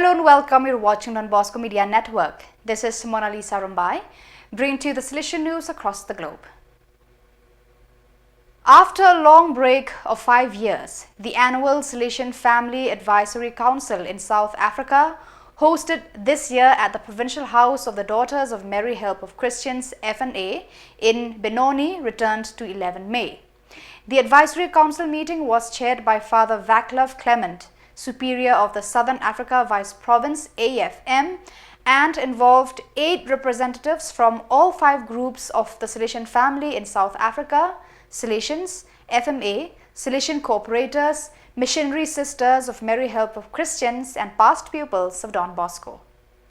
Hello and welcome. You're watching on Bosco Media Network. This is Mona Lisa Rumbai, bringing to you the Salesian news across the globe. After a long break of 5 years, the annual Salesian Family Advisory Council in South Africa, hosted this year at the Provincial House of the Daughters of Mary Help of Christians (FNA) in Benoni, returned to 11 May. The Advisory Council meeting was chaired by Father Vaclav Clement, Superior of the Southern Africa Vice Province AFM, and involved 8 representatives from all 5 groups of the Salesian family in South Africa: Salesians, FMA, Salesian cooperators, missionary sisters of Mary Help of Christians, and past pupils of Don Bosco.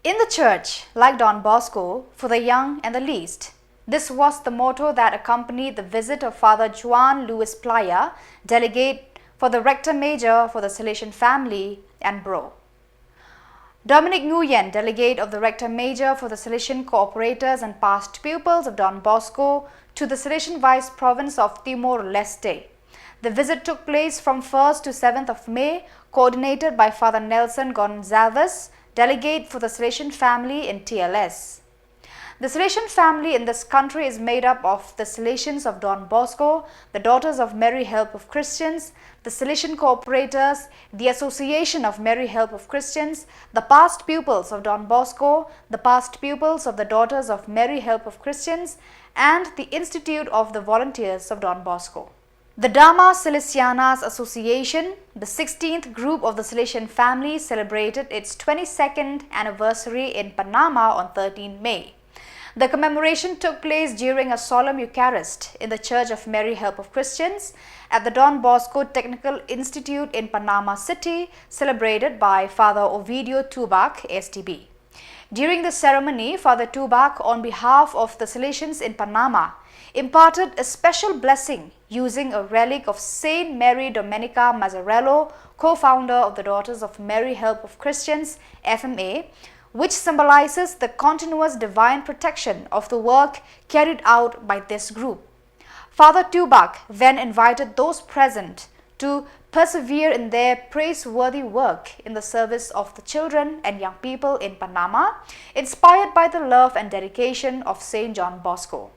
In the church, like Don Bosco, for the young and the least. This was the motto that accompanied the visit of Father Juan Luis Playa, delegate for the Rector Major for the Salesian family, and Bro. Dominic Nguyen, delegate of the Rector Major for the Salesian cooperators and past pupils of Don Bosco, to the Salesian Vice Province of Timor-Leste. The visit took place from 1st to 7th of May, coordinated by Father Nelson Gonzalez, delegate for the Salesian family in TLS. The Salesian family in this country is made up of the Salesians of Don Bosco, the Daughters of Mary Help of Christians, the Salesian cooperators, the Association of Mary Help of Christians, the past pupils of Don Bosco, the past pupils of the Daughters of Mary Help of Christians, and the Institute of the Volunteers of Don Bosco. The Dama Salesianas Association, the 16th group of the Salesian family, celebrated its 22nd anniversary in Panama on 13 May. The commemoration took place during a solemn Eucharist in the Church of Mary Help of Christians at the Don Bosco Technical Institute in Panama City, celebrated by Father Ovidio Tubac, SDB. During the ceremony, Father Tubac, on behalf of the Salesians in Panama, imparted a special blessing using a relic of Saint Mary Domenica Mazzarello, co-founder of the Daughters of Mary Help of Christians, FMA, which symbolizes the continuous divine protection of the work carried out by this group. Father Tubac then invited those present to persevere in their praiseworthy work in the service of the children and young people in Panama, inspired by the love and dedication of Saint John Bosco.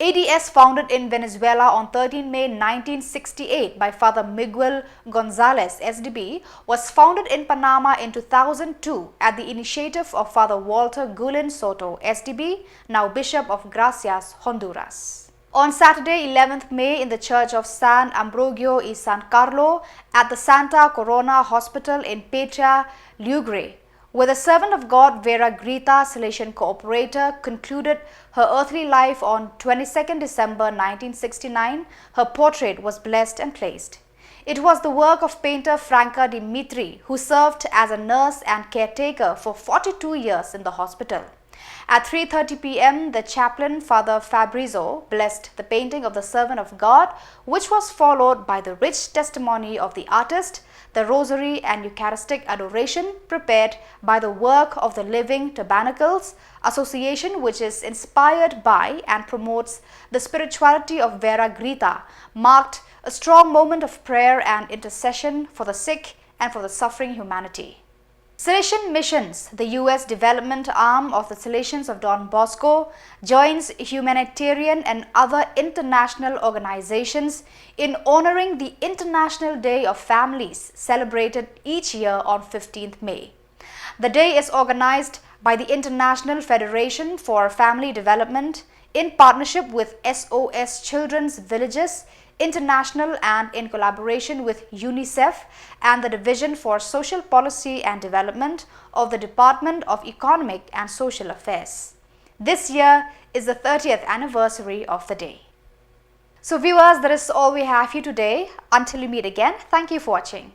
ADS, founded in Venezuela on 13 May 1968 by Father Miguel Gonzalez, SDB, was founded in Panama in 2002 at the initiative of Father Walter Gulen Soto, SDB, now Bishop of Gracias, Honduras. On Saturday, 11th May, in the Church of San Ambrogio y San Carlo at the Santa Corona Hospital in Petra, Lugre, where the servant of God Vera Grita, Salesian cooperator, concluded her earthly life on 22nd December 1969, her portrait was blessed and placed. It was the work of painter Franca Dimitri, who served as a nurse and caretaker for 42 years in the hospital. At 3:30 p.m., the chaplain, Father Fabrizio, blessed the painting of the servant of God, which was followed by the rich testimony of the artist, the Rosary and Eucharistic adoration prepared by the work of the Living Tabernacles Association, which is inspired by and promotes the spirituality of Vera Grita, marked a strong moment of prayer and intercession for the sick and for the suffering humanity. Salesian Missions, the U.S. development arm of the Salesians of Don Bosco, joins humanitarian and other international organizations in honoring the International Day of Families, celebrated each year on 15th May. The day is organized by the International Federation for Family Development in partnership with SOS Children's Villages International and in collaboration with UNICEF and the Division for Social Policy and Development of the Department of Economic and Social Affairs. This year is the 30th anniversary of the day. So viewers, that is all we have for you today. Until we meet again, thank you for watching.